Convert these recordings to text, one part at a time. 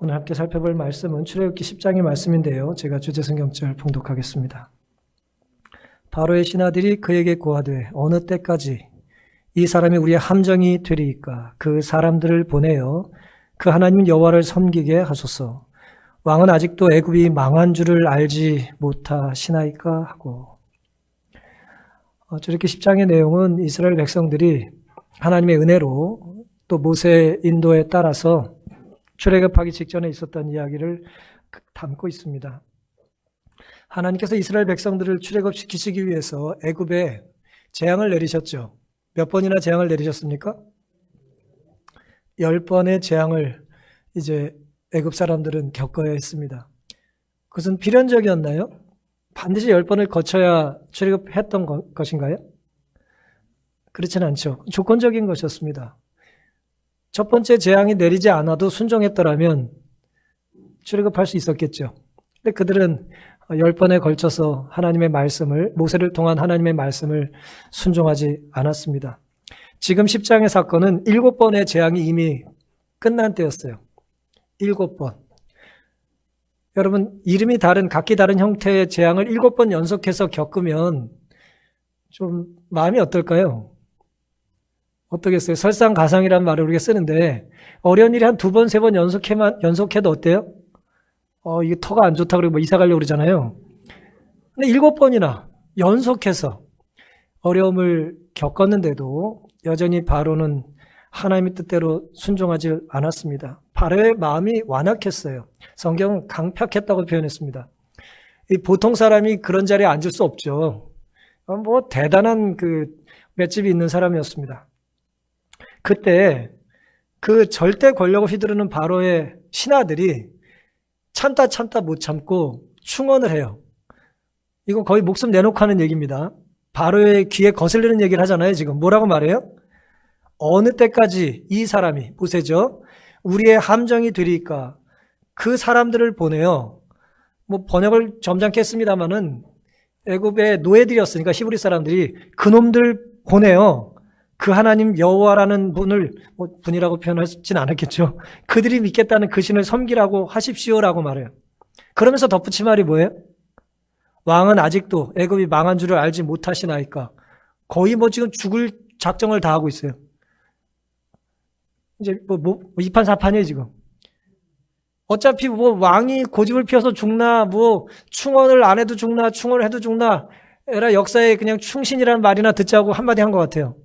오늘 함께 살펴볼 말씀은 출애굽기 10장의 말씀인데요. 제가 주제 성경절 봉독하겠습니다. 바로의 신하들이 그에게 고하되 어느 때까지 이 사람이 우리의 함정이 되리이까 그 사람들을 보내어 그 하나님 여호와를 섬기게 하소서. 왕은 아직도 애굽이 망한 줄을 알지 못하시나이까 하고. 출애굽기 10장의 내용은 이스라엘 백성들이 하나님의 은혜로 또 모세의 인도에 따라서 출애굽하기 직전에 있었던 이야기를 담고 있습니다. 하나님께서 이스라엘 백성들을 출애굽시키시기 위해서 애굽에 재앙을 내리셨죠. 몇 번이나 재앙을 내리셨습니까? 10번의 재앙을 이제 애굽 사람들은 겪어야 했습니다. 그것은 필연적이었나요? 반드시 10번을 거쳐야 출애굽했던 것인가요? 그렇지는 않죠. 조건적인 것이었습니다. 첫 번째 재앙이 내리지 않아도 순종했더라면 출애굽할 수 있었겠죠. 근데 그들은 10번에 걸쳐서 하나님의 말씀을, 모세를 통한 하나님의 말씀을 순종하지 않았습니다. 지금 10장의 사건은 7번의 재앙이 이미 끝난 때였어요. 7번. 여러분, 이름이 다른, 각기 다른 형태의 재앙을 7번 연속해서 겪으면 좀 마음이 어떨까요? 어떻겠어요? 설상가상이라는 말을 우리가 쓰는데 어려운 일이 한 2번, 3번 연속해도 어때요? 이게 터가 안 좋다 그러고 이사 가려고 그러잖아요. 근데 7번이나 연속해서 어려움을 겪었는데도 여전히 바로는 하나님의 뜻대로 순종하지 않았습니다. 바로의 마음이 완악했어요. 성경은 강팍했다고 표현했습니다. 보통 사람이 그런 자리에 앉을 수 없죠. 뭐 대단한 맷집이 있는 사람이었습니다. 그때 그 절대 권력을 휘두르는 바로의 신하들이 참다 못 참고 충언을 해요. 이거 거의 목숨 내놓고 하는 얘기입니다. 바로의 귀에 거슬리는 얘기를 하잖아요. 지금 뭐라고 말해요? 어느 때까지 이 사람이, 모세죠, 우리의 함정이 되리까 그 사람들을 보내요. 뭐 번역을 점잖게 했습니다마는 애굽의 노예들이었으니까 히브리 사람들이 그놈들 보내요. 그 하나님 여호와라는 분을, 분이라고 표현하진 않았겠죠. 그들이 믿겠다는 그 신을 섬기라고 하십시오라고 말해요. 그러면서 덧붙인 말이 뭐예요? 왕은 아직도 애굽이 망한 줄을 알지 못하시나이까. 거의 지금 죽을 작정을 다 하고 있어요. 이제 이판사판이에요 지금. 어차피 왕이 고집을 피워서 죽나, 충언을 안 해도 죽나, 충언을 해도 죽나, 에라 역사에 그냥 충신이라는 말이나 듣자고 한마디 한 것 같아요.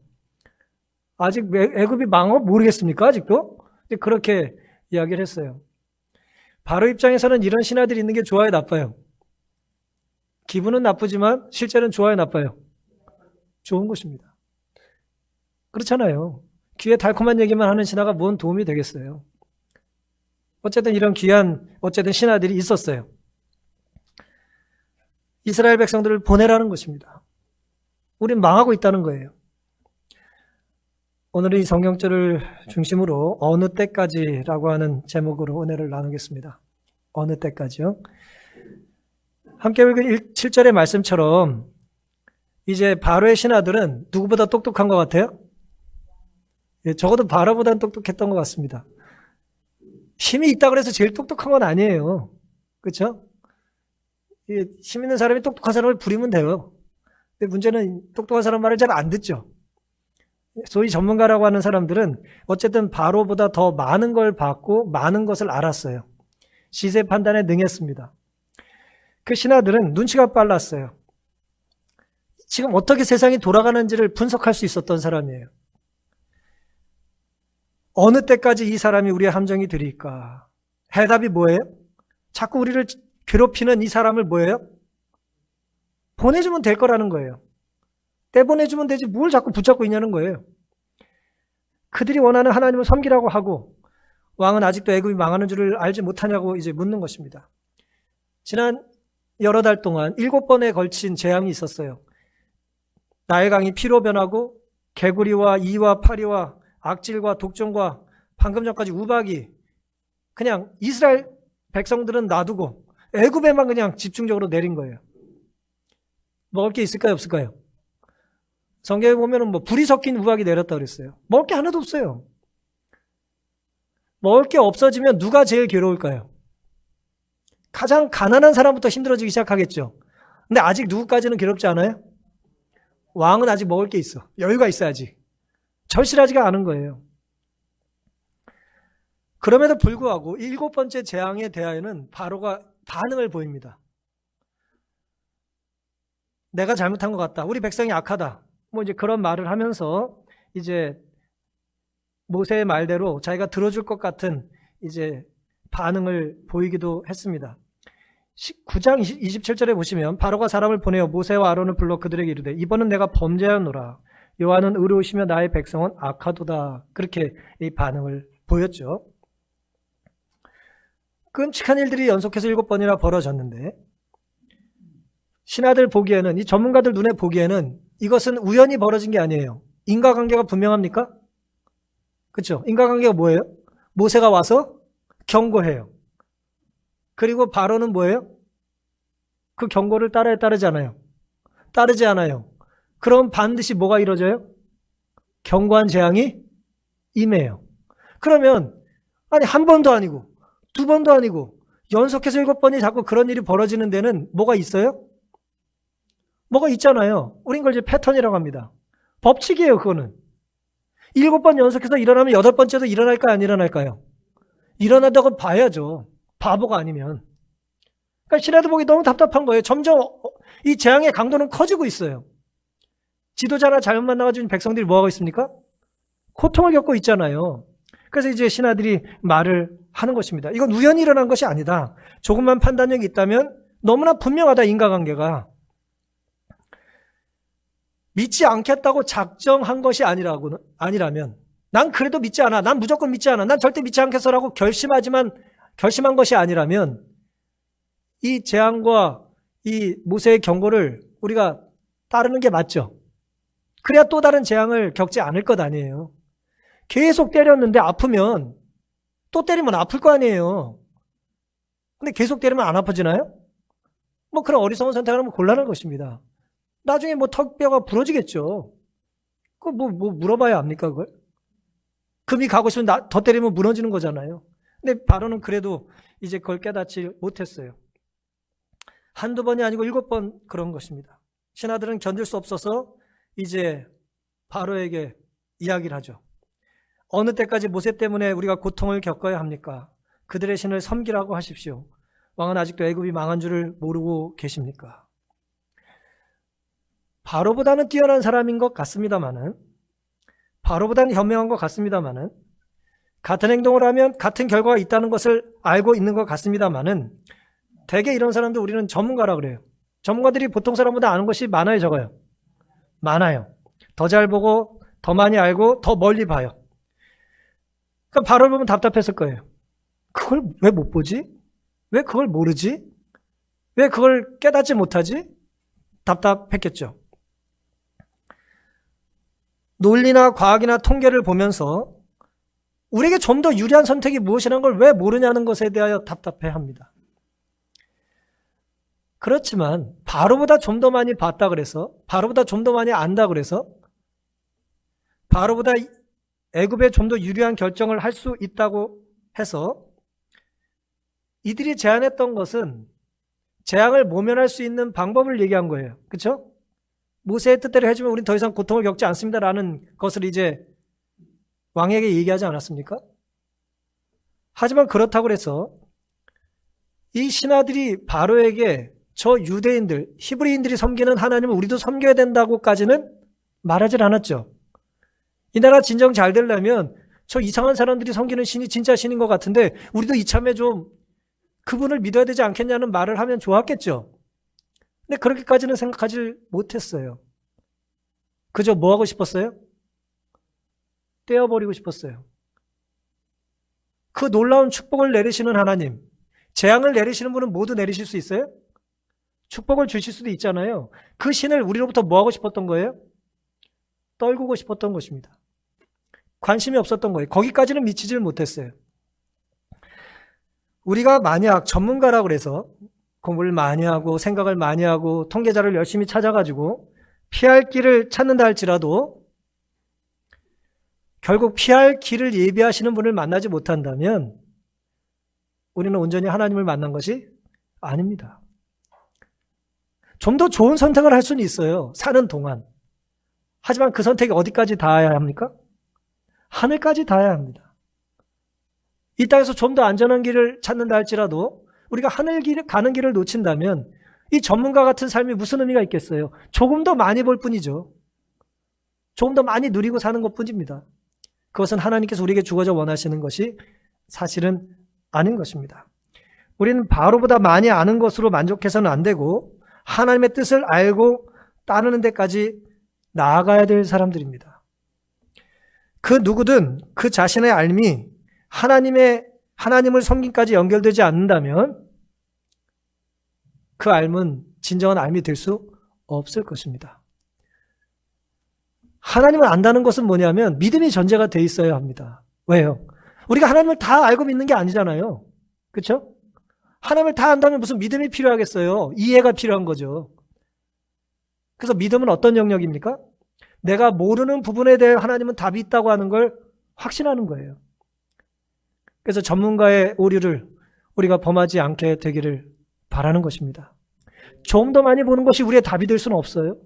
아직 애굽이 망한 거 모르겠습니까? 아직도? 그렇게 이야기를 했어요. 바로 입장에서는 이런 신하들이 있는 게 좋아요, 나빠요? 기분은 나쁘지만 실제는 좋아요, 나빠요? 좋은 것입니다. 그렇잖아요. 귀에 달콤한 얘기만 하는 신하가 뭔 도움이 되겠어요. 어쨌든 이런 귀한 신하들이 있었어요. 이스라엘 백성들을 보내라는 것입니다. 우린 망하고 있다는 거예요. 오늘은 이 성경절을 중심으로 어느 때까지라고 하는 제목으로 은혜를 나누겠습니다. 어느 때까지요? 함께 읽은 7절의 말씀처럼 이제 바로의 신하들은 누구보다 똑똑한 것 같아요? 적어도 바로보다는 똑똑했던 것 같습니다. 힘이 있다고 해서 제일 똑똑한 건 아니에요. 그렇죠? 힘 있는 사람이 똑똑한 사람을 부리면 돼요. 근데 문제는 똑똑한 사람 말을 잘 안 듣죠. 소위 전문가라고 하는 사람들은 어쨌든 바로보다 더 많은 걸 봤고 많은 것을 알았어요. 시세 판단에 능했습니다. 그 신하들은 눈치가 빨랐어요. 지금 어떻게 세상이 돌아가는지를 분석할 수 있었던 사람이에요. 어느 때까지 이 사람이 우리의 함정이 되리까? 해답이 뭐예요? 자꾸 우리를 괴롭히는 이 사람을 뭐예요? 보내주면 될 거라는 거예요. 떼보내주면 되지 뭘 자꾸 붙잡고 있냐는 거예요. 그들이 원하는 하나님을 섬기라고 하고 왕은 아직도 애굽이 망하는 줄을 알지 못하냐고 이제 묻는 것입니다. 지난 여러 달 동안 7번에 걸친 재앙이 있었어요. 나일강이 피로 변하고 개구리와 이와 파리와 악질과 독종과 방금 전까지 우박이 그냥 이스라엘 백성들은 놔두고 애굽에만 그냥 집중적으로 내린 거예요. 먹을 게 있을까요, 없을까요? 성경에 보면은 불이 섞인 우박이 내렸다 그랬어요. 먹을 게 하나도 없어요. 먹을 게 없어지면 누가 제일 괴로울까요? 가장 가난한 사람부터 힘들어지기 시작하겠죠. 근데 아직 누구까지는 괴롭지 않아요? 왕은 아직 먹을 게 있어. 여유가 있어야지. 절실하지가 않은 거예요. 그럼에도 불구하고 7번째 재앙에 대하여는 바로가 반응을 보입니다. 내가 잘못한 것 같다. 우리 백성이 악하다. 뭐 이제 그런 말을 하면서 이제 모세의 말대로 자기가 들어줄 것 같은 이제 반응을 보이기도 했습니다. 9장 27절에 보시면 바로가 사람을 보내어 모세와 아론을 불러 그들에게 이르되 이번은 내가 범죄하노라. 여호와는 의로우시며 나의 백성은 악하도다. 그렇게 이 반응을 보였죠. 끔찍한 일들이 연속해서 7번이나 벌어졌는데 신하들 보기에는, 이 전문가들 눈에 보기에는 이것은 우연히 벌어진 게 아니에요. 인과관계가 분명합니까? 그렇죠? 인과관계가 뭐예요? 모세가 와서 경고해요. 그리고 바로는 뭐예요? 그 경고를 따라야 따르지 않아요. 따르지 않아요. 그럼 반드시 뭐가 이루어져요? 경고한 재앙이 임해요. 그러면 아니 한 번도 아니고 두 번도 아니고 연속해서 7번이 자꾸 그런 일이 벌어지는 데는 뭐가 있어요? 뭐가 있잖아요. 우린 그걸 이제 패턴이라고 합니다. 법칙이에요, 그거는. 7번 연속해서 일어나면 8번째도 일어날까요, 안 일어날까요? 일어난다고 봐야죠. 바보가 아니면. 그러니까 신하들 보기 너무 답답한 거예요. 점점 이 재앙의 강도는 커지고 있어요. 지도자나 잘못 만나가지고 백성들이 뭐하고 있습니까? 고통을 겪고 있잖아요. 그래서 이제 신하들이 말을 하는 것입니다. 이건 우연히 일어난 것이 아니다. 조금만 판단력이 있다면 너무나 분명하다, 인과관계가. 믿지 않겠다고 작정한 것이 아니라면 난 그래도 믿지 않아. 난 무조건 믿지 않아. 난 절대 믿지 않겠어라고 결심한 것이 아니라면 이 재앙과 이 모세의 경고를 우리가 따르는 게 맞죠. 그래야 또 다른 재앙을 겪지 않을 것 아니에요. 계속 때렸는데 아프면 또 때리면 아플 거 아니에요. 근데 계속 때리면 안 아파지나요? 뭐 그런 어리석은 선택을 하면 곤란한 것입니다. 나중에 뭐 턱뼈가 부러지겠죠. 그거 뭐 물어봐야 합니까, 그걸? 금이 가고 싶으면 더 때리면 무너지는 거잖아요. 근데 바로는 그래도 이제 그걸 깨닫지 못했어요. 한두 번이 아니고 7번 그런 것입니다. 신하들은 견딜 수 없어서 이제 바로에게 이야기를 하죠. 어느 때까지 모세 때문에 우리가 고통을 겪어야 합니까? 그들의 신을 섬기라고 하십시오. 왕은 아직도 애굽이 망한 줄을 모르고 계십니까? 바로보다는 뛰어난 사람인 것 같습니다만은, 바로보다는 현명한 것 같습니다만은, 같은 행동을 하면 같은 결과가 있다는 것을 알고 있는 것 같습니다만은, 대개 이런 사람들 우리는 전문가라 그래요. 전문가들이 보통 사람보다 아는 것이 많아요, 적어요? 많아요. 더 잘 보고, 더 많이 알고, 더 멀리 봐요. 그러니까 바로를 보면 답답했을 거예요. 그걸 왜 못 보지? 왜 그걸 모르지? 왜 그걸 깨닫지 못하지? 답답했겠죠. 논리나 과학이나 통계를 보면서 우리에게 좀 더 유리한 선택이 무엇이라는 걸 왜 모르냐는 것에 대하여 답답해합니다. 그렇지만 바로보다 좀 더 많이 봤다 그래서, 바로보다 좀 더 많이 안다 그래서, 바로보다 애굽에 좀 더 유리한 결정을 할 수 있다고 해서 이들이 제안했던 것은 재앙을 모면할 수 있는 방법을 얘기한 거예요. 그렇죠? 모세의 뜻대로 해주면 우린 더 이상 고통을 겪지 않습니다라는 것을 이제 왕에게 얘기하지 않았습니까? 하지만 그렇다고 해서 이 신하들이 바로에게 저 유대인들, 히브리인들이 섬기는 하나님을 우리도 섬겨야 된다고까지는 말하질 않았죠. 이 나라 진정 잘 되려면 저 이상한 사람들이 섬기는 신이 진짜 신인 것 같은데 우리도 이참에 좀 그분을 믿어야 되지 않겠냐는 말을 하면 좋았겠죠. 근데 그렇게까지는 생각하지 못했어요. 그저 뭐 하고 싶었어요? 떼어버리고 싶었어요. 그 놀라운 축복을 내리시는 하나님, 재앙을 내리시는 분은 모두 내리실 수 있어요? 축복을 주실 수도 있잖아요. 그 신을 우리로부터 뭐 하고 싶었던 거예요? 떨구고 싶었던 것입니다. 관심이 없었던 거예요. 거기까지는 미치질 못했어요. 우리가 만약 전문가라고 그래서 공부를 많이 하고 생각을 많이 하고 통계자를 열심히 찾아가지고 피할 길을 찾는다 할지라도 결국 피할 길을 예비하시는 분을 만나지 못한다면 우리는 온전히 하나님을 만난 것이 아닙니다. 좀 더 좋은 선택을 할 수는 있어요. 사는 동안. 하지만 그 선택이 어디까지 닿아야 합니까? 하늘까지 닿아야 합니다. 이 땅에서 좀 더 안전한 길을 찾는다 할지라도 우리가 하늘 길, 가는 길을 놓친다면 이 전문가 같은 삶이 무슨 의미가 있겠어요? 조금 더 많이 볼 뿐이죠. 조금 더 많이 누리고 사는 것 뿐입니다. 그것은 하나님께서 우리에게 주어져 원하시는 것이 사실은 아닌 것입니다. 우리는 바로보다 많이 아는 것으로 만족해서는 안 되고 하나님의 뜻을 알고 따르는 데까지 나아가야 될 사람들입니다. 그 누구든 그 자신의 삶이 하나님을 섬김까지 연결되지 않는다면 그 삶은 진정한 삶이 될 수 없을 것입니다. 하나님을 안다는 것은 뭐냐면 믿음이 전제가 돼 있어야 합니다. 왜요? 우리가 하나님을 다 알고 믿는 게 아니잖아요. 그렇죠? 하나님을 다 안다면 무슨 믿음이 필요하겠어요? 이해가 필요한 거죠. 그래서 믿음은 어떤 영역입니까? 내가 모르는 부분에 대해 하나님은 답이 있다고 하는 걸 확신하는 거예요. 그래서 전문가의 오류를 우리가 범하지 않게 되기를 바라는 것입니다. 좀 더 많이 보는 것이 우리의 답이 될 수는 없어요.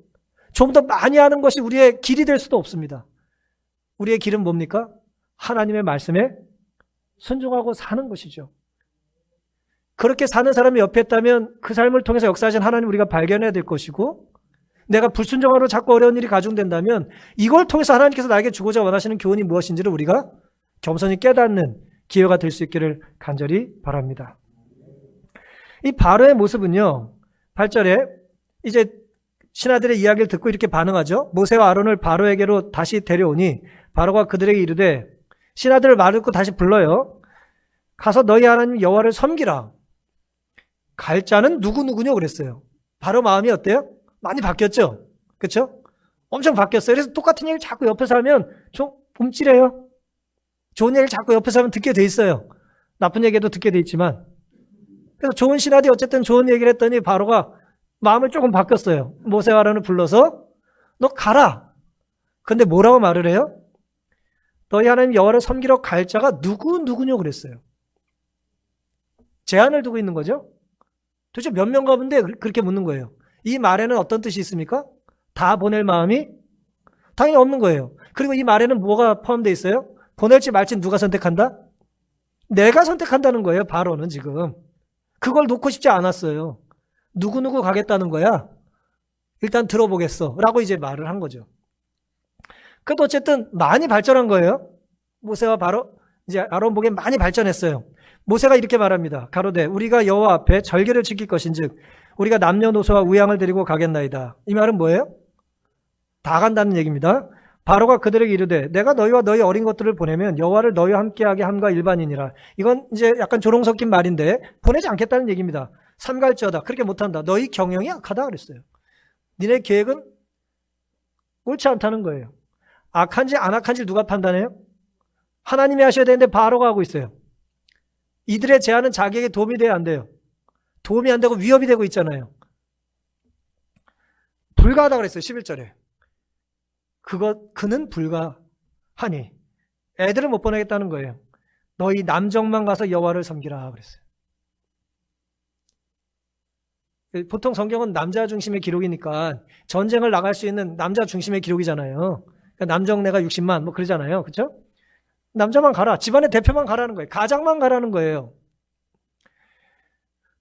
좀 더 많이 하는 것이 우리의 길이 될 수도 없습니다. 우리의 길은 뭡니까? 하나님의 말씀에 순종하고 사는 것이죠. 그렇게 사는 사람이 옆에 있다면 그 삶을 통해서 역사하신 하나님 우리가 발견해야 될 것이고, 내가 불순종하로 자꾸 어려운 일이 가중된다면 이걸 통해서 하나님께서 나에게 주고자 원하시는 교훈이 무엇인지를 우리가 겸손히 깨닫는 기회가 될 수 있기를 간절히 바랍니다. 이 바로의 모습은요, 8절에 이제 신하들의 이야기를 듣고 이렇게 반응하죠. 모세와 아론을 바로에게로 다시 데려오니 바로가 그들에게 이르되, 신하들을 말 듣고 다시 불러요. 가서 너희 하나님 여호와를 섬기라. 갈 자는 누구누구냐 그랬어요. 바로 마음이 어때요? 많이 바뀌었죠? 그렇죠? 엄청 바뀌었어요. 그래서 똑같은 얘기를 자꾸 옆에서 하면 좀 움찔해요. 좋은 얘기를 자꾸 옆에서 하면 듣게 돼 있어요. 나쁜 얘기도 듣게 돼 있지만. 그래서 좋은 신하들이 어쨌든 좋은 얘기를 했더니 바로가 마음을 조금 바뀌었어요. 모세와 아론을 불러서 너 가라. 근데 뭐라고 말을 해요? 너희 하나님 여호와를 섬기러 갈 자가 누구냐 그랬어요. 제한을 두고 있는 거죠. 도대체 몇 명 가본데 그렇게 묻는 거예요. 이 말에는 어떤 뜻이 있습니까? 다 보낼 마음이 당연히 없는 거예요. 그리고 이 말에는 뭐가 포함되어 있어요? 보낼지 말지 누가 선택한다? 내가 선택한다는 거예요. 바로는 지금. 그걸 놓고 싶지 않았어요. 누구누구 가겠다는 거야? 일단 들어보겠어 라고 이제 말을 한 거죠. 그래도 어쨌든 많이 발전한 거예요. 모세와 바로 이제 아론 보기엔 많이 발전했어요. 모세가 이렇게 말합니다. 가로되 우리가 여호와 앞에 절개를 지킬 것인즉 우리가 남녀노소와 우양을 데리고 가겠나이다. 이 말은 뭐예요? 다 간다는 얘기입니다. 바로가 그들에게 이르되 내가 너희와 너희 어린 것들을 보내면 여호와를 너희와 함께하게 함과 일반이니라. 이건 이제 약간 조롱 섞인 말인데 보내지 않겠다는 얘기입니다. 삼갈지어다. 그렇게 못한다. 너희 경영이 악하다 그랬어요. 니네 계획은 옳지 않다는 거예요. 악한지 안 악한지 누가 판단해요? 하나님이 하셔야 되는데 바로가 하고 있어요. 이들의 제안은 자기에게 도움이 돼야 안 돼요. 도움이 안 되고 위협이 되고 있잖아요. 불가하다 그랬어요. 11절에. 그는 불가하니 애들을 못 보내겠다는 거예요. 너희 남정만 가서 여호와를 섬기라 그랬어요. 보통 성경은 남자 중심의 기록이니까 전쟁을 나갈 수 있는 남자 중심의 기록이잖아요. 그러니까 남정네가 60만 뭐 그러잖아요. 그렇죠? 남자만 가라. 집안의 대표만 가라는 거예요. 가장만 가라는 거예요.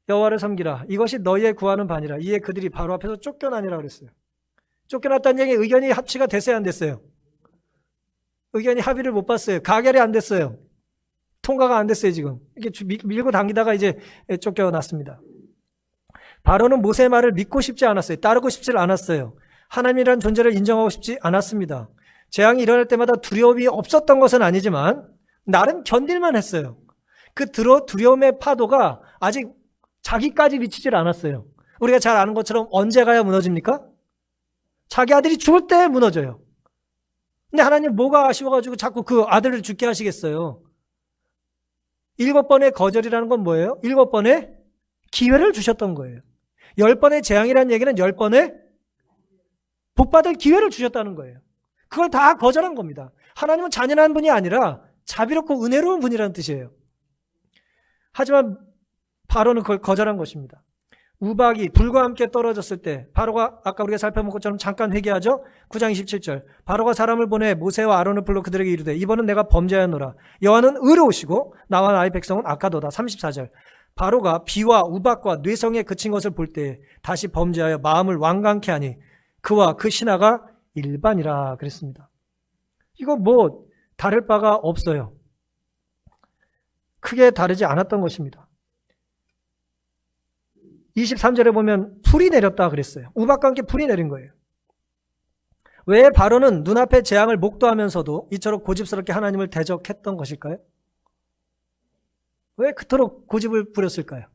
여호와를 섬기라. 이것이 너희의 구하는 바니라. 이에 그들이 바로 앞에서 쫓겨나니라 그랬어요. 쫓겨났다는 얘기 의견이 합치가 됐어요, 안 됐어요? 의견이 합의를 못 봤어요. 가결이 안 됐어요. 통과가 안 됐어요, 지금. 이렇게 밀고 당기다가 이제 쫓겨났습니다. 바로는 모세의 말을 믿고 싶지 않았어요. 따르고 싶지 않았어요. 하나님이라는 존재를 인정하고 싶지 않았습니다. 재앙이 일어날 때마다 두려움이 없었던 것은 아니지만 나름 견딜만 했어요. 그 두려움의 파도가 아직 자기까지 미치질 않았어요. 우리가 잘 아는 것처럼 언제 가야 무너집니까? 자기 아들이 죽을 때 무너져요. 근데 하나님 뭐가 아쉬워가지고 자꾸 그 아들을 죽게 하시겠어요? 7번의 거절이라는 건 뭐예요? 7번의 기회를 주셨던 거예요. 10번의 재앙이라는 얘기는 10번의 복받을 기회를 주셨다는 거예요. 그걸 다 거절한 겁니다. 하나님은 잔인한 분이 아니라 자비롭고 은혜로운 분이라는 뜻이에요. 하지만 바로는 그걸 거절한 것입니다. 우박이 불과 함께 떨어졌을 때 바로가 아까 우리가 살펴본 것처럼 잠깐 회개하죠. 9장 27절 바로가 사람을 보내 모세와 아론을 불러 그들에게 이르되 이번은 내가 범죄하노라. 여호와는 의로우시고 나와 나의 백성은 악하도다. 34절 바로가 비와 우박과 뇌성에 그친 것을 볼 때 다시 범죄하여 마음을 완강케 하니 그와 그 신하가 일반이라 그랬습니다. 이거 뭐 다를 바가 없어요. 크게 다르지 않았던 것입니다. 23절에 보면 불이 내렸다 그랬어요. 우박과 함께 불이 내린 거예요. 왜 바로는 눈앞의 재앙을 목도하면서도 이처럼 고집스럽게 하나님을 대적했던 것일까요? 왜 그토록 고집을 부렸을까요?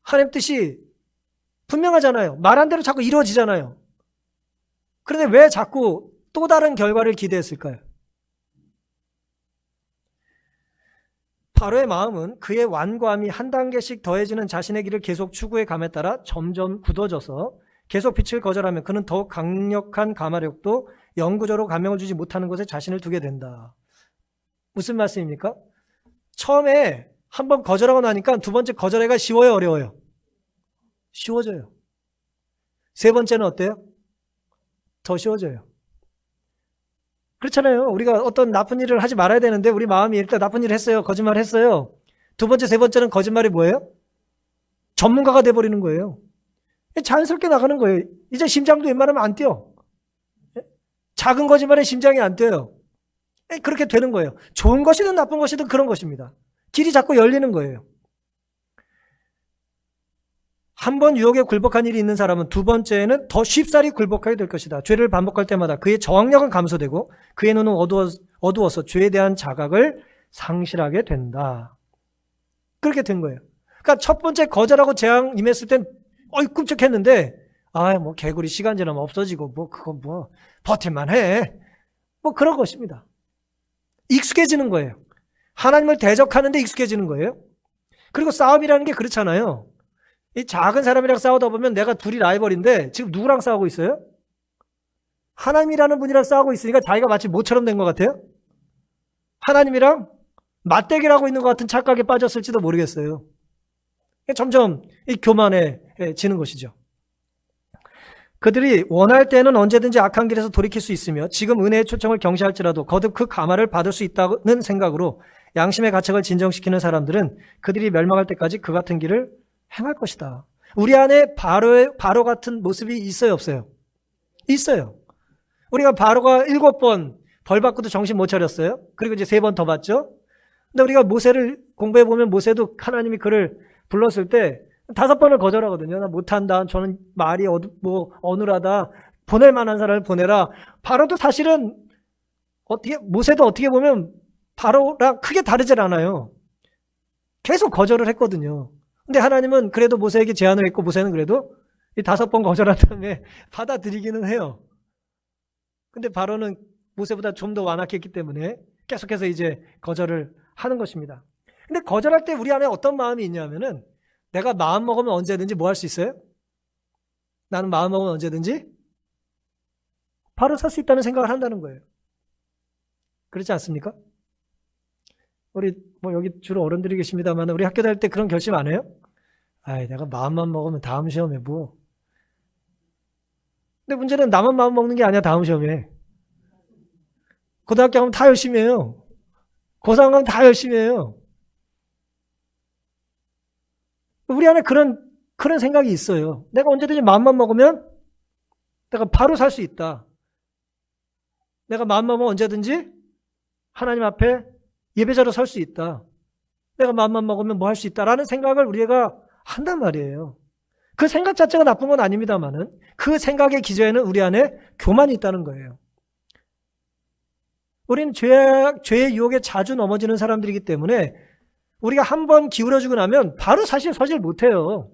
하나님 뜻이 분명하잖아요. 말한 대로 자꾸 이루어지잖아요. 그런데 왜 자꾸 또 다른 결과를 기대했을까요? 바로의 마음은 그의 완고함이 한 단계씩 더해지는 자신의 길을 계속 추구해 감에 따라 점점 굳어져서 계속 빛을 거절하면 그는 더욱 강력한 가마력도 영구적으로 감명을 주지 못하는 것에 자신을 두게 된다. 무슨 말씀입니까? 처음에 한번 거절하고 나니까 두 번째 거절하기가 쉬워요, 어려워요? 쉬워져요. 세 번째는 어때요? 더 쉬워져요. 그렇잖아요. 우리가 어떤 나쁜 일을 하지 말아야 되는데 우리 마음이 일단 나쁜 일을 했어요. 거짓말 했어요. 두 번째, 세 번째는 거짓말이 뭐예요? 전문가가 돼버리는 거예요. 자연스럽게 나가는 거예요. 이제 심장도 웬만하면 안 뛰어. 작은 거짓말에 심장이 안 뛰어요. 그렇게 되는 거예요. 좋은 것이든 나쁜 것이든 그런 것입니다. 길이 자꾸 열리는 거예요. 한 번 유혹에 굴복한 일이 있는 사람은 두 번째에는 더 쉽사리 굴복하게 될 것이다. 죄를 반복할 때마다 그의 저항력은 감소되고 그의 눈은 어두워서 죄에 대한 자각을 상실하게 된다. 그렇게 된 거예요. 그러니까 첫 번째 거절하고 재앙 임했을 땐 끔찍했는데 뭐 개구리 시간 지나면 없어지고 그건 버틸만 해. 그런 것입니다. 익숙해지는 거예요. 하나님을 대적하는데 익숙해지는 거예요. 그리고 싸움이라는 게 그렇잖아요. 이 작은 사람이랑 싸우다 보면 내가 둘이 라이벌인데 지금 누구랑 싸우고 있어요? 하나님이라는 분이랑 싸우고 있으니까 자기가 마치 모처럼 된 것 같아요. 하나님이랑 맞대결하고 있는 것 같은 착각에 빠졌을지도 모르겠어요. 점점 이 교만해지는 것이죠. 그들이 원할 때는 언제든지 악한 길에서 돌이킬 수 있으며 지금 은혜의 초청을 경시할지라도 거듭 그 감화를 받을 수 있다는 생각으로 양심의 가책을 진정시키는 사람들은 그들이 멸망할 때까지 그 같은 길을 행할 것이다. 우리 안에 바로 같은 모습이 있어요, 없어요? 있어요. 우리가 바로가 7번 벌 받고도 정신 못 차렸어요. 그리고 이제 3번 더 받죠. 근데 우리가 모세를 공부해 보면 모세도 하나님이 그를 불렀을 때 5번을 거절하거든요. 나 못한다. 저는 말이 어눌하다. 보낼 만한 사람을 보내라. 바로도 사실은 모세도 어떻게 보면 바로랑 크게 다르질 않아요. 계속 거절을 했거든요. 근데 하나님은 그래도 모세에게 제안을 했고 모세는 그래도 이 5번 거절한 다음에 받아들이기는 해요. 근데 바로는 모세보다 좀 더 완악했기 때문에 계속해서 이제 거절을 하는 것입니다. 근데 거절할 때 우리 안에 어떤 마음이 있냐면은 내가 마음 먹으면 언제든지 뭐 할 수 있어요? 나는 마음 먹으면 언제든지 바로 설 수 있다는 생각을 한다는 거예요. 그렇지 않습니까? 우리 여기 주로 어른들이 계십니다만 우리 학교 다닐 때 그런 결심 안 해요? 내가 마음만 먹으면 다음 시험에 뭐. 근데 문제는 나만 마음 먹는 게 아니야. 다음 시험에. 고등학교 가면 다 열심히 해요. 고3 가면 다 열심히 해요. 우리 안에 그런 생각이 있어요. 내가 언제든지 마음만 먹으면 내가 바로 살 수 있다. 내가 마음만 먹으면 언제든지 하나님 앞에 예배자로 설 수 있다. 내가 마음만 먹으면 뭐 할 수 있다라는 생각을 우리가 한단 말이에요. 그 생각 자체가 나쁜 건 아닙니다만은 그 생각의 기저에는 우리 안에 교만이 있다는 거예요. 우리는 죄의 유혹에 자주 넘어지는 사람들이기 때문에 우리가 한번 기울어지고 나면 바로 사실 서질 못해요.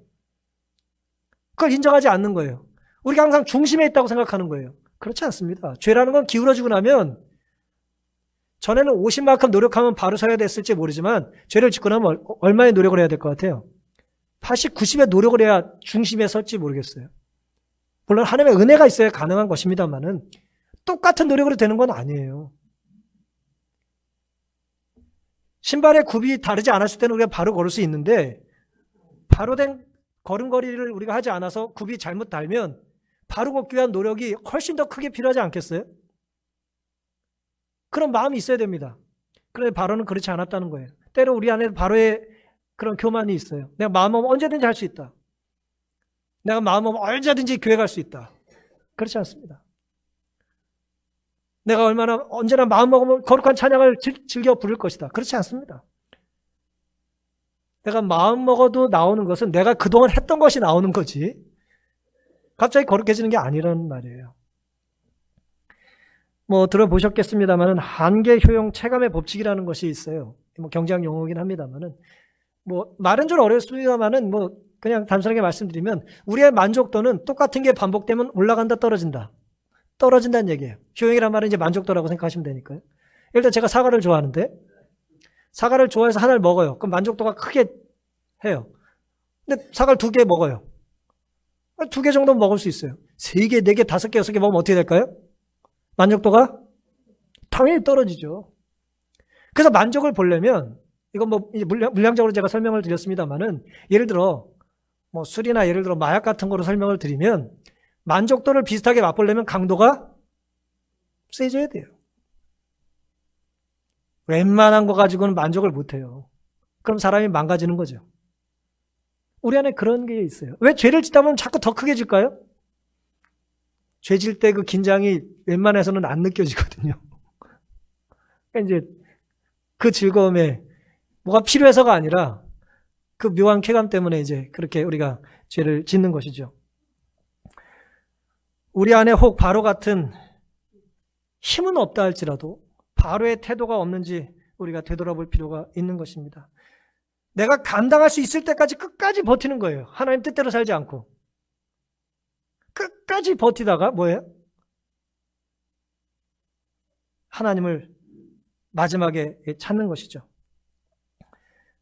그걸 인정하지 않는 거예요. 우리가 항상 중심에 있다고 생각하는 거예요. 그렇지 않습니다. 죄라는 건 기울어지고 나면 전에는 50만큼 노력하면 바로 서야 됐을지 모르지만 죄를 짓고 나면 얼마의 노력을 해야 될 것 같아요? 80, 90의 노력을 해야 중심에 설지 모르겠어요. 물론 하나님의 은혜가 있어야 가능한 것입니다만은 똑같은 노력으로 되는 건 아니에요. 신발의 굽이 다르지 않았을 때는 우리가 바로 걸을 수 있는데 바로 된 걸음걸이를 우리가 하지 않아서 굽이 잘못 달면 바로 걷기 위한 노력이 훨씬 더 크게 필요하지 않겠어요? 그런 마음이 있어야 됩니다. 그런데 바로는 그렇지 않았다는 거예요. 때로 우리 안에 바로의 그런 교만이 있어요. 내가 마음먹으면 언제든지 할 수 있다. 내가 마음먹으면 언제든지 교회 갈 수 있다. 그렇지 않습니다. 내가 언제나 마음먹으면 거룩한 찬양을 즐겨 부를 것이다. 그렇지 않습니다. 내가 마음먹어도 나오는 것은 내가 그동안 했던 것이 나오는 거지 갑자기 거룩해지는 게 아니라는 말이에요. 뭐 들어보셨겠습니다만은 한계 효용 체감의 법칙이라는 것이 있어요. 뭐 경제학 용어이긴 합니다만은 뭐 말은 좀 어렵습니다만은 뭐 그냥 단순하게 말씀드리면 우리의 만족도는 똑같은 게 반복되면 올라간다 떨어진다. 떨어진다는 얘기예요. 효용이란 말은 이제 만족도라고 생각하시면 되니까요. 일단 제가 사과를 좋아하는데 사과를 좋아해서 하나를 먹어요. 그럼 만족도가 크게 해요. 근데 사과를 2개 먹어요. 2개 정도는 먹을 수 있어요. 3개, 4개, 5개, 6개 먹으면 어떻게 될까요? 만족도가 당연히 떨어지죠. 그래서 만족을 보려면 이건 뭐 물량적으로 제가 설명을 드렸습니다만은 예를 들어 뭐 술이나 예를 들어 마약 같은 거로 설명을 드리면 만족도를 비슷하게 맛보려면 강도가 세져야 돼요. 웬만한 거 가지고는 만족을 못 해요. 그럼 사람이 망가지는 거죠. 우리 안에 그런 게 있어요. 왜 죄를 짓다 보면 자꾸 더 크게 질까요? 죄 질 때 그 긴장이 웬만해서는 안 느껴지거든요. 그러니까 이제 그 즐거움에 뭐가 필요해서가 아니라 그 묘한 쾌감 때문에 이제 그렇게 우리가 죄를 짓는 것이죠. 우리 안에 혹 바로 같은 힘은 없다 할지라도 바로의 태도가 없는지 우리가 되돌아볼 필요가 있는 것입니다. 내가 감당할 수 있을 때까지 끝까지 버티는 거예요. 하나님 뜻대로 살지 않고. 끝까지 버티다가 뭐예요? 하나님을 마지막에 찾는 것이죠.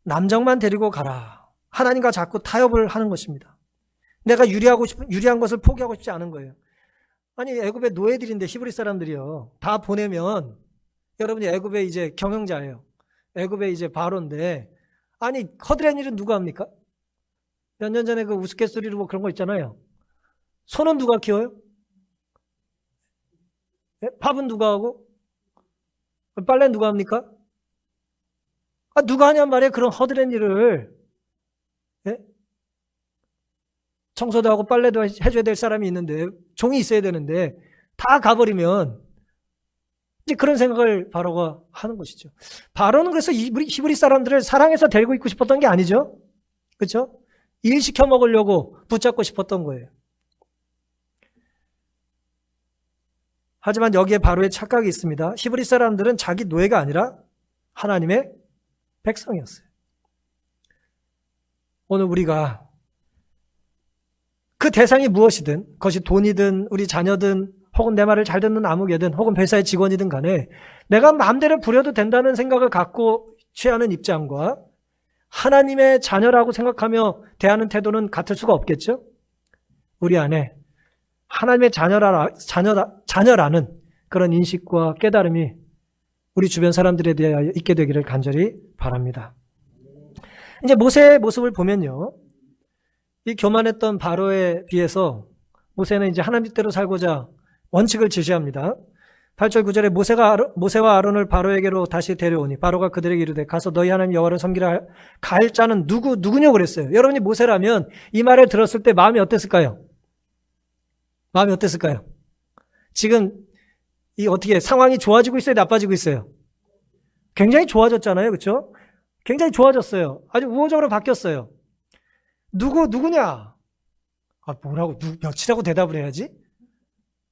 남정만 데리고 가라. 하나님과 자꾸 타협을 하는 것입니다. 내가 유리한 것을 포기하고 싶지 않은 거예요. 아니 애굽의 노예들인데 히브리 사람들이요. 다 보내면 여러분이 애굽의 이제 경영자예요. 애굽의 이제 바로인데 아니 허드렛 일은 누가 합니까? 몇 년 전에 그 우스갯소리로 뭐 그런 거 있잖아요. 소는 누가 키워요? 네? 밥은 누가 하고? 빨래는 누가 합니까? 누가 하냔 말이에요. 그런 허드렛 일을. 네? 청소도 하고 빨래도 해줘야 될 사람이 있는데 종이 있어야 되는데 다 가버리면 이제 그런 생각을 바로가 하는 것이죠. 바로는 그래서 히브리 사람들을 사랑해서 데리고 있고 싶었던 게 아니죠. 그렇죠? 일 시켜 먹으려고 붙잡고 싶었던 거예요. 하지만 여기에 바로의 착각이 있습니다. 히브리 사람들은 자기 노예가 아니라 하나님의 백성이었어요. 오늘 우리가 그 대상이 무엇이든 그것이 돈이든 우리 자녀든 혹은 내 말을 잘 듣는 아무개든 혹은 회사의 직원이든 간에 내가 마음대로 부려도 된다는 생각을 갖고 취하는 입장과 하나님의 자녀라고 생각하며 대하는 태도는 같을 수가 없겠죠? 우리 안에 하나님의 자녀라는 그런 인식과 깨달음이 우리 주변 사람들에 대하여 있게 되기를 간절히 바랍니다. 이제 모세의 모습을 보면요. 이 교만했던 바로에 비해서 모세는 이제 하나님 뜻대로 살고자 원칙을 제시합니다. 8절 9절에 모세와 아론을 바로에게로 다시 데려오니 바로가 그들에게 이르되 가서 너희 하나님 여호와를 섬기라 갈 자는 누구냐고 그랬어요. 여러분이 모세라면 이 말을 들었을 때 마음이 어땠을까요? 마음이 어땠을까요? 지금 이 어떻게 상황이 좋아지고 있어요? 나빠지고 있어요? 굉장히 좋아졌잖아요. 그렇죠? 굉장히 좋아졌어요. 아주 우호적으로 바뀌었어요. 누구냐? 뭐라고 몇이라고 대답을 해야지?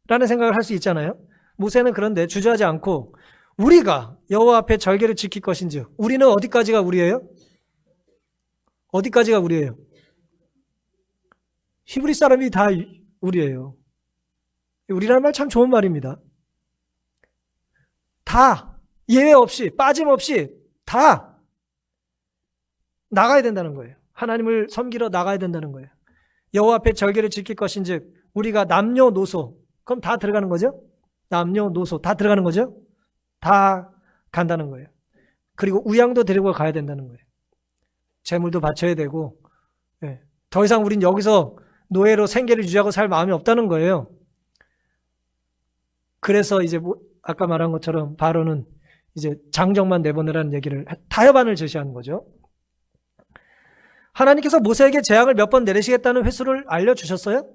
라는 생각을 할 수 있잖아요. 모세는 그런데 주저하지 않고 우리가 여호와 앞에 절개를 지킬 것인즉 우리는 어디까지가 우리예요? 어디까지가 우리예요? 히브리 사람이 다 우리예요. 우리라는 말 참 좋은 말입니다. 다 예외 없이 빠짐없이 다 나가야 된다는 거예요. 하나님을 섬기러 나가야 된다는 거예요. 여호와 앞에 절개를 지킬 것인즉 우리가 남녀노소 그럼 다 들어가는 거죠? 남녀노소 다 들어가는 거죠. 다 간다는 거예요. 그리고 우양도 데리고 가야 된다는 거예요. 재물도 바쳐야 되고, 예. 더 이상 우린 여기서 노예로 생계를 유지하고 살 마음이 없다는 거예요. 그래서 이제 아까 말한 것처럼 바로는 이제 장정만 내보내라는 얘기를 타협안을 제시하는 거죠. 하나님께서 모세에게 재앙을 몇 번 내리시겠다는 횟수를 알려주셨어요?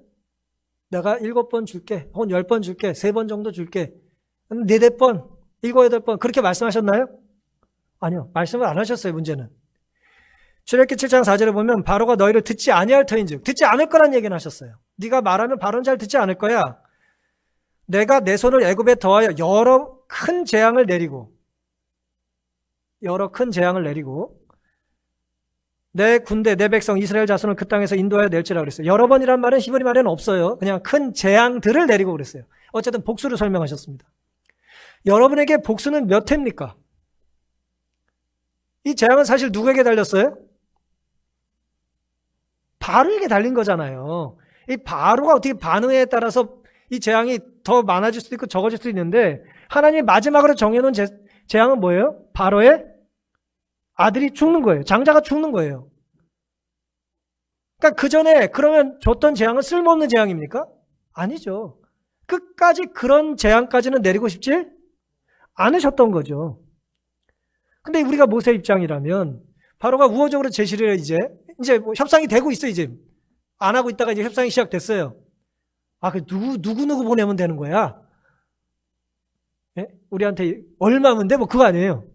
내가 7번 줄게, 혹은 10번 줄게, 3번 정도 줄게, 4번, 7, 8번 그렇게 말씀하셨나요? 아니요. 말씀을 안 하셨어요. 문제는. 출애굽기 7장 4절에 보면 바로가 너희를 듣지 아니할 터인즉 듣지 않을 거란 얘기는 하셨어요. 네가 말하면 바로는 잘 듣지 않을 거야. 내가 내 손을 애굽에 더하여 여러 큰 재앙을 내리고 내 군대, 내 백성 이스라엘 자손을 그 땅에서 인도하여 낼지라 그랬어요. 여러 번이란 말은 히브리 말에는 없어요. 그냥 큰 재앙들을 내리고 그랬어요. 어쨌든 복수를 설명하셨습니다. 여러분에게 복수는 몇 회입니까? 이 재앙은 사실 누구에게 달렸어요? 바로에게 달린 거잖아요. 이 바로가 어떻게 반응에 따라서 이 재앙이 더 많아질 수도 있고 적어질 수도 있는데 하나님이 마지막으로 정해놓은 재앙은 뭐예요? 바로의 아들이 죽는 거예요. 장자가 죽는 거예요. 그러니까 그 전에 그러면 줬던 재앙은 쓸모없는 재앙입니까? 아니죠. 끝까지 그런 재앙까지는 내리고 싶지 않으셨던 거죠. 근데 우리가 모세 입장이라면 바로가 우호적으로 제시를 이제 뭐 협상이 되고 있어 이제 안 하고 있다가 이제 협상이 시작됐어요. 아, 그 누구 보내면 되는 거야? 예? 우리한테 얼마면 돼? 뭐 그거 아니에요.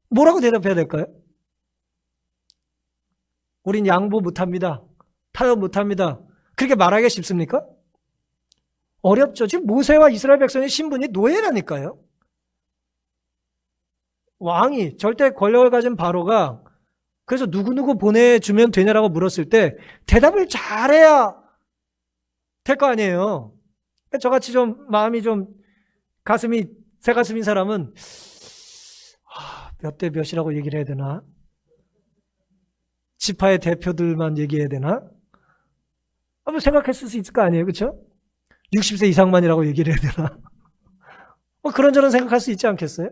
뭐라고 대답해야 될까요? 우린 양보 못합니다. 타협 못합니다. 그렇게 말하기가 쉽습니까? 어렵죠. 지금 모세와 이스라엘 백성의 신분이 노예라니까요. 왕이 절대 권력을 가진 바로가 그래서 누구 보내주면 되냐라고 물었을 때 대답을 잘해야 될 거 아니에요. 저같이 좀 마음이 좀 새 가슴인 사람은 몇 대 몇이라고 얘기를 해야 되나? 지파의 대표들만 얘기해야 되나? 한번 생각했을 수 있을 거 아니에요. 그렇죠? 60세 이상만이라고 얘기를 해야 되나? 그런저런 생각할 수 있지 않겠어요?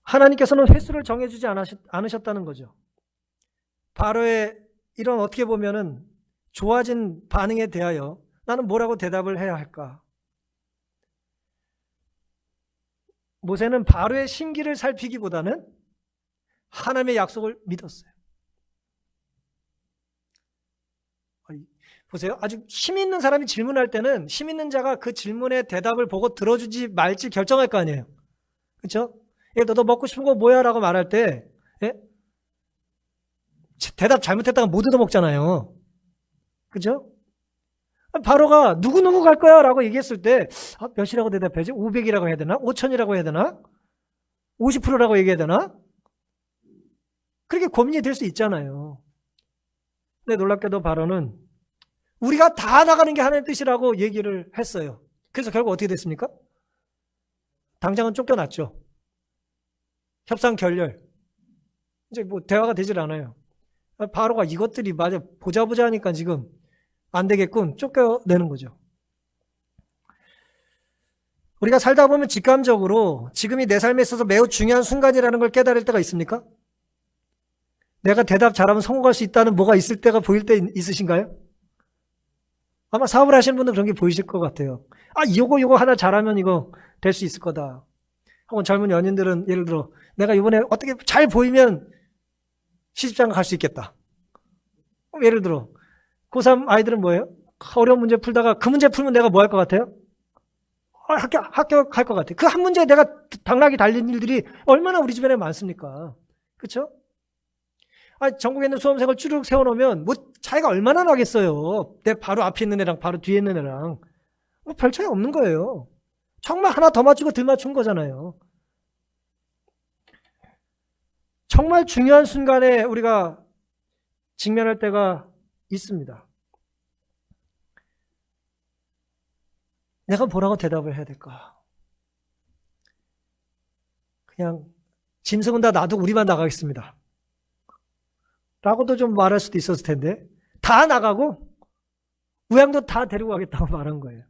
하나님께서는 횟수를 정해주지 않으셨다는 거죠. 바로의 이런 어떻게 보면은 좋아진 반응에 대하여 나는 뭐라고 대답을 해야 할까? 모세는 바로의 심기를 살피기보다는 하나님의 약속을 믿었어요. 보세요. 아주 힘 있는 사람이 질문할 때는 힘 있는 자가 그 질문의 대답을 보고 들어주지 말지 결정할 거 아니에요. 그렇죠? 너 먹고 싶은 거 뭐야? 라고 말할 때 예? 대답 잘못했다가 못 얻어먹잖아요. 그죠? 바로가 누구 갈 거야? 라고 얘기했을 때 몇이라고 대답해야지? 500이라고 해야 되나? 5000이라고 해야 되나? 50%라고 얘기해야 되나? 그렇게 고민이 될 수 있잖아요. 근데 놀랍게도 바로는 우리가 다 나가는 게 하나님의 뜻이라고 얘기를 했어요. 그래서 결국 어떻게 됐습니까? 당장은 쫓겨났죠. 협상 결렬. 이제 뭐 대화가 되질 않아요. 바로가 이것들이 맞아 보자 하니까 지금 안 되겠군. 쫓겨내는 거죠. 우리가 살다 보면 직감적으로 지금이 내 삶에 있어서 매우 중요한 순간이라는 걸 깨달을 때가 있습니까? 내가 대답 잘하면 성공할 수 있다는 뭐가 있을 때가 보일 때 있으신가요? 아마 사업을 하시는 분들 그런 게 보이실 것 같아요. 요거 하나 잘하면 이거 될 수 있을 거다. 혹은 젊은 연인들은 예를 들어 내가 이번에 어떻게 잘 보이면 시집장가 갈 수 있겠다. 예를 들어 고3 아이들은 뭐예요? 어려운 문제 풀다가 그 문제 풀면 내가 뭐 할 것 같아요? 합격할 것 같아요. 그 한 문제에 내가 당락이 달린 일들이 얼마나 우리 주변에 많습니까? 그렇죠? 전국에 있는 수험생을 쭉 세워놓으면 뭐 차이가 얼마나 나겠어요. 내 바로 앞에 있는 애랑 바로 뒤에 있는 애랑 뭐 별 차이 없는 거예요. 정말 하나 더 맞추고 덜 맞춘 거잖아요. 정말 중요한 순간에 우리가 직면할 때가 있습니다. 내가 뭐라고 대답을 해야 될까? 그냥 짐승은 다 놔두고 우리만 나가겠습니다. 라고도 좀 말할 수도 있었을 텐데 다 나가고 우양도 다 데리고 가겠다고 말한 거예요.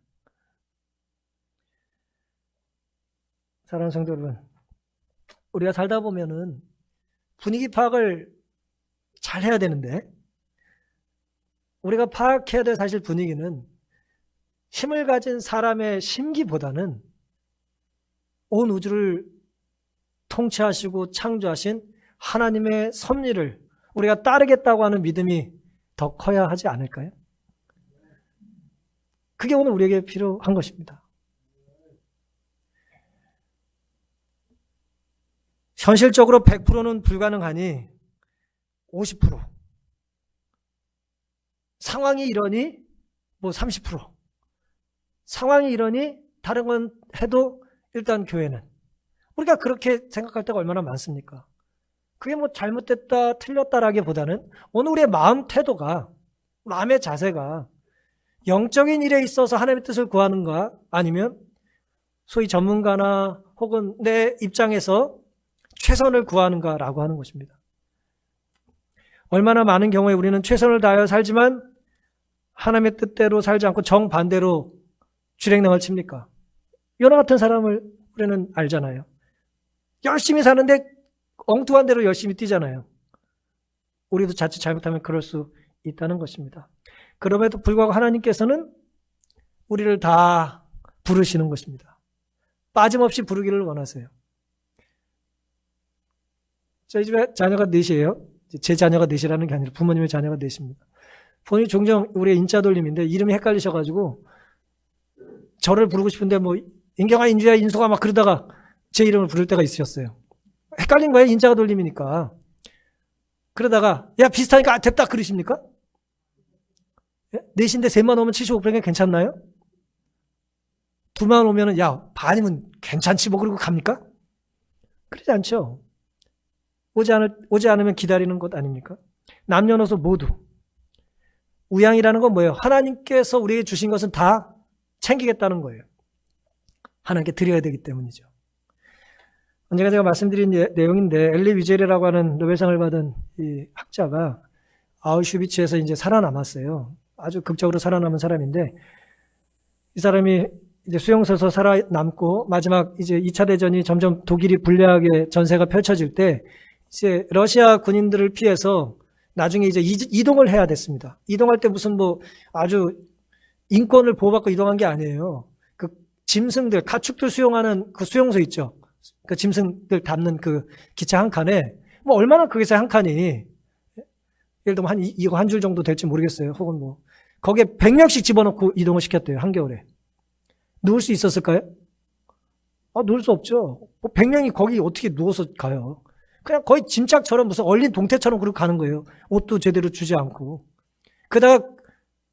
사랑하는 성도 여러분, 우리가 살다 보면은 분위기 파악을 잘 해야 되는데, 우리가 파악해야 될 사실 분위기는 힘을 가진 사람의 심기보다는 온 우주를 통치하시고 창조하신 하나님의 섭리를 우리가 따르겠다고 하는 믿음이 더 커야 하지 않을까요? 그게 오늘 우리에게 필요한 것입니다. 현실적으로 100%는 불가능하니 50%. 상황이 이러니 뭐 30%. 상황이 이러니 다른 건 해도 일단 교회는. 우리가 그렇게 생각할 때가 얼마나 많습니까? 그게 뭐 잘못됐다, 틀렸다라기보다는 오늘 우리의 마음 태도가, 마음의 자세가 영적인 일에 있어서 하나님의 뜻을 구하는가, 아니면 소위 전문가나 혹은 내 입장에서 최선을 구하는가라고 하는 것입니다. 얼마나 많은 경우에 우리는 최선을 다하여 살지만 하나님의 뜻대로 살지 않고 정반대로 주랭랑을 칩니까? 요나 같은 사람을 우리는 알잖아요. 열심히 사는데 엉뚱한 대로 열심히 뛰잖아요. 우리도 자칫 잘못하면 그럴 수 있다는 것입니다. 그럼에도 불구하고 하나님께서는 우리를 다 부르시는 것입니다. 빠짐없이 부르기를 원하세요. 저희 집에 자녀가 넷이에요. 제 자녀가 넷이라는 게 아니라 부모님의 자녀가 넷입니다. 본인이 종종 우리의 인자 돌림인데 이름이 헷갈리셔가지고 저를 부르고 싶은데 뭐 인경아, 인주야, 인수가 막 그러다가 제 이름을 부를 때가 있으셨어요. 헷갈린 거예요. 인자가 돌림이니까. 그러다가 야 비슷하니까 됐다 그러십니까? 넷인데 셋만 오면 75%가 괜찮나요? 둘만 오면은 야 반이면 괜찮지 뭐 그러고 갑니까? 그러지 않죠. 오지 않으면 기다리는 것 아닙니까? 남녀노소 모두. 우양이라는 건 뭐예요? 하나님께서 우리에게 주신 것은 다 챙기겠다는 거예요. 하나님께 드려야 되기 때문이죠. 언젠가 제가 말씀드린 내용인데 엘리 위젤이라고 하는 노벨상을 받은 이 학자가 아우슈비츠에서 이제 살아남았어요. 아주 극적으로 살아남은 사람인데 이 사람이 이제 수용소에서 살아남고 마지막 이제 2차 대전이 점점 독일이 불리하게 전세가 펼쳐질 때 이제 러시아 군인들을 피해서 나중에 이제 이동을 해야 됐습니다. 이동할 때 무슨 뭐 아주 인권을 보호받고 이동한 게 아니에요. 그 짐승들, 가축들 수용하는 그 수용소 있죠. 그 짐승들 담는 그 기차 한 칸에 뭐 얼마나 크겠어요, 한 칸이. 예를 들면 이거 한 줄 정도 될지 모르겠어요. 혹은 뭐 거기에 100명씩 집어넣고 이동을 시켰대요, 한겨울에. 누울 수 있었을까요? 누울 수 없죠. 100명이 거기 어떻게 누워서 가요? 그냥 거의 짐짝처럼 무슨 얼린 동태처럼 그렇게 가는 거예요. 옷도 제대로 주지 않고. 그러다가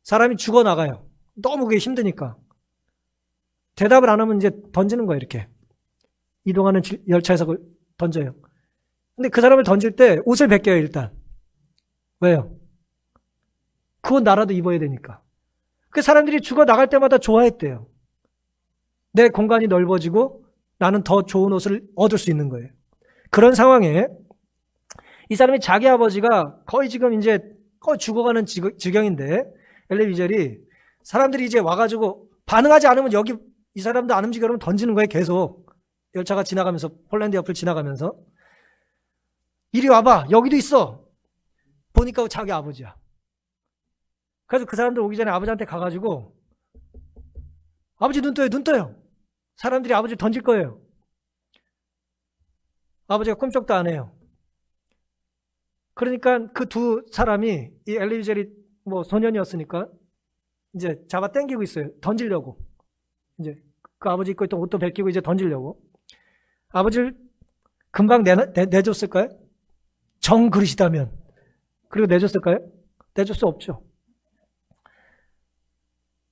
사람이 죽어나가요. 너무 그게 힘드니까. 대답을 안 하면 이제 던지는 거예요, 이렇게. 이동하는 열차에서 그걸 던져요. 근데 그 사람을 던질 때 옷을 벗겨요, 일단. 왜요? 그 옷 나라도 입어야 되니까. 그 사람들이 죽어나갈 때마다 좋아했대요. 내 공간이 넓어지고 나는 더 좋은 옷을 얻을 수 있는 거예요. 그런 상황에 이 사람이 자기 아버지가 거의 지금 이제 거의 죽어가는 지경인데 엘리 위젤이 사람들이 이제 와가지고 반응하지 않으면 여기 이 사람도 안 움직여 그러면 던지는 거예요. 계속 열차가 지나가면서 폴란드 옆을 지나가면서 이리 와봐 여기도 있어. 보니까 자기 아버지야. 그래서 그 사람들 오기 전에 아버지한테 가가지고 아버지 눈 떠요, 눈 떠요. 사람들이 아버지를 던질 거예요. 아버지가 꿈쩍도 안 해요. 그러니까 그 두 사람이 이 엘리 위젤이 뭐 소년이었으니까 이제 잡아 당기고 있어요. 던지려고. 이제 그 아버지 입고 있던 옷도 벗기고 이제 던지려고. 아버지를 금방 내줬을까요? 정 그러시다면. 그리고 내줬을까요? 내줄 수 없죠.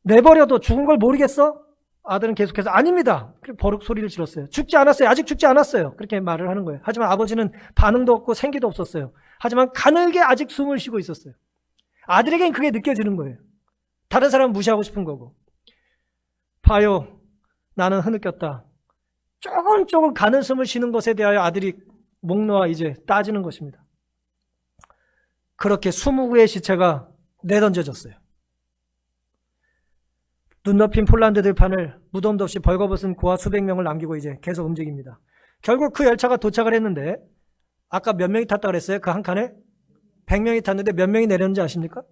내버려도 죽은 걸 모르겠어? 아들은 계속해서 아닙니다. 그리고 버럭 소리를 질렀어요. 죽지 않았어요. 아직 죽지 않았어요. 그렇게 말을 하는 거예요. 하지만 아버지는 반응도 없고 생기도 없었어요. 하지만 가늘게 아직 숨을 쉬고 있었어요. 아들에겐 그게 느껴지는 거예요. 다른 사람은 무시하고 싶은 거고. 봐요. 나는 흐느꼈다. 조금 가늘숨을 쉬는 것에 대하여 아들이 목 놓아 이제 따지는 것입니다. 그렇게 20구의 시체가 내던져졌어요. 눈 덮인 폴란드 들판을 무덤도 없이 벌거벗은 고아 수백 명을 남기고 이제 계속 움직입니다. 결국 그 열차가 도착을 했는데 아까 몇 명이 탔다고 그랬어요? 그 한 칸에 100명이 탔는데 몇 명이 내렸는지 아십니까?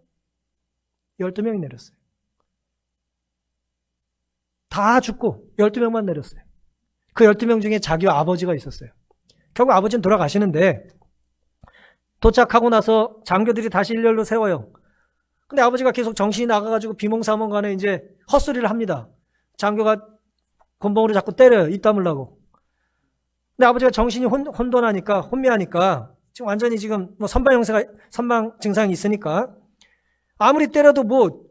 12명이 내렸어요. 다 죽고 12명만 내렸어요. 그 12명 중에 자기와 아버지가 있었어요. 결국 아버지는 돌아가시는데 도착하고 나서 장교들이 다시 일렬로 세워요. 근데 아버지가 계속 정신이 나가가지고 비몽사몽간에 이제 헛소리를 합니다. 장교가 곤봉으로 자꾸 때려요. 입 다물라고. 근데 아버지가 정신이 혼미하니까 지금 완전히 지금 뭐 선방 증상이 있으니까 아무리 때려도 뭐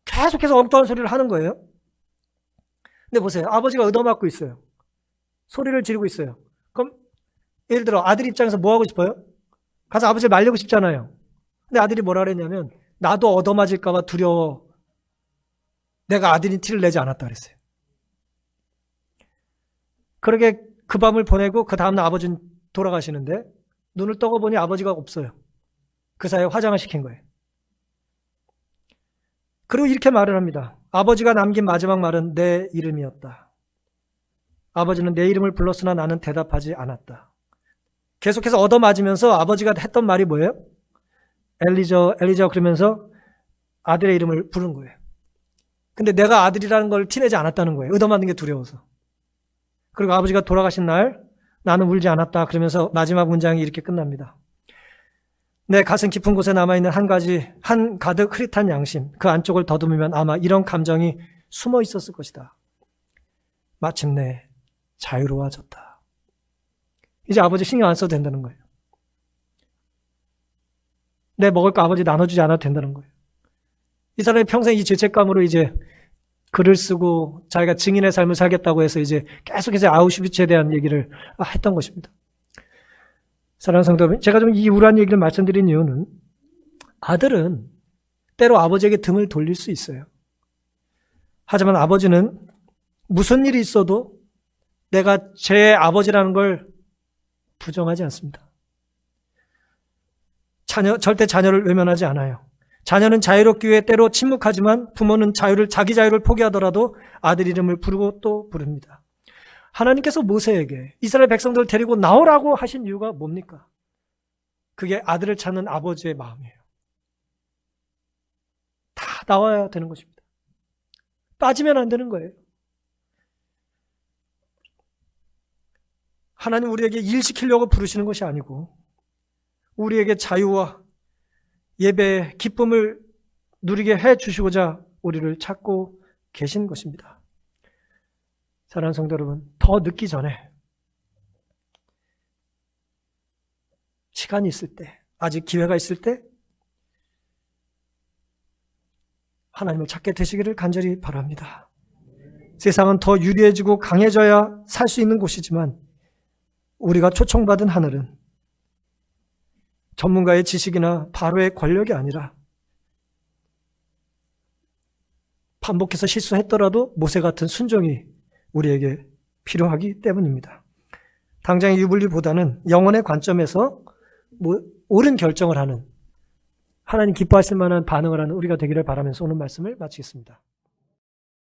계속해서 엉뚱한 소리를 하는 거예요. 근데 보세요. 아버지가 얻어맞고 있어요. 소리를 지르고 있어요. 그럼 예를 들어 아들 입장에서 뭐 하고 싶어요? 가서 아버지를 말리고 싶잖아요. 근데 아들이 뭐라 그랬냐면 나도 얻어맞을까 봐 두려워. 내가 아들이 티를 내지 않았다 그랬어요. 그러게 그 밤을 보내고 그 다음날 아버지는 돌아가시는데 눈을 떠고 보니 아버지가 없어요. 그 사이에 화장을 시킨 거예요. 그리고 이렇게 말을 합니다. 아버지가 남긴 마지막 말은 내 이름이었다. 아버지는 내 이름을 불렀으나 나는 대답하지 않았다. 계속해서 얻어맞으면서 아버지가 했던 말이 뭐예요? 엘리저 그러면서 아들의 이름을 부른 거예요. 근데 내가 아들이라는 걸 티내지 않았다는 거예요. 얻어맞는 게 두려워서. 그리고 아버지가 돌아가신 날 나는 울지 않았다 그러면서 마지막 문장이 이렇게 끝납니다. 내 가슴 깊은 곳에 남아있는 한 가득 흐릿한 양심, 그 안쪽을 더듬으면 아마 이런 감정이 숨어 있었을 것이다. 마침내 자유로워졌다. 이제 아버지 신경 안 써도 된다는 거예요. 내 먹을 거 아버지 나눠주지 않아도 된다는 거예요. 이 사람이 평생 이 죄책감으로 이제 글을 쓰고 자기가 증인의 삶을 살겠다고 해서 이제 계속해서 아우슈비츠에 대한 얘기를 했던 것입니다. 사랑하는 성도 여러분, 제가 좀 이 우울한 얘기를 말씀드린 이유는 아들은 때로 아버지에게 등을 돌릴 수 있어요. 하지만 아버지는 무슨 일이 있어도 내가 제 아버지라는 걸 부정하지 않습니다. 절대 자녀를 외면하지 않아요. 자녀는 자유롭기 위해 때로 침묵하지만 부모는 자기 자유를 포기하더라도 아들 이름을 부르고 또 부릅니다. 하나님께서 모세에게 이스라엘 백성들을 데리고 나오라고 하신 이유가 뭡니까? 그게 아들을 찾는 아버지의 마음이에요. 다 나와야 되는 것입니다. 빠지면 안 되는 거예요. 하나님 우리에게 일시키려고 부르시는 것이 아니고 우리에게 자유와 예배의 기쁨을 누리게 해주시고자 우리를 찾고 계신 것입니다. 사랑하는 성도 여러분, 더 늦기 전에 시간이 있을 때, 아직 기회가 있을 때 하나님을 찾게 되시기를 간절히 바랍니다. 세상은 더 유리해지고 강해져야 살 수 있는 곳이지만 우리가 초청받은 하늘은 전문가의 지식이나 바로의 권력이 아니라 반복해서 실수했더라도 모세 같은 순종이 우리에게 필요하기 때문입니다. 당장의 유불리보다는 영혼의 관점에서 옳은 결정을 하는, 하나님 기뻐하실 만한 반응을 하는 우리가 되기를 바라면서 오늘 말씀을 마치겠습니다.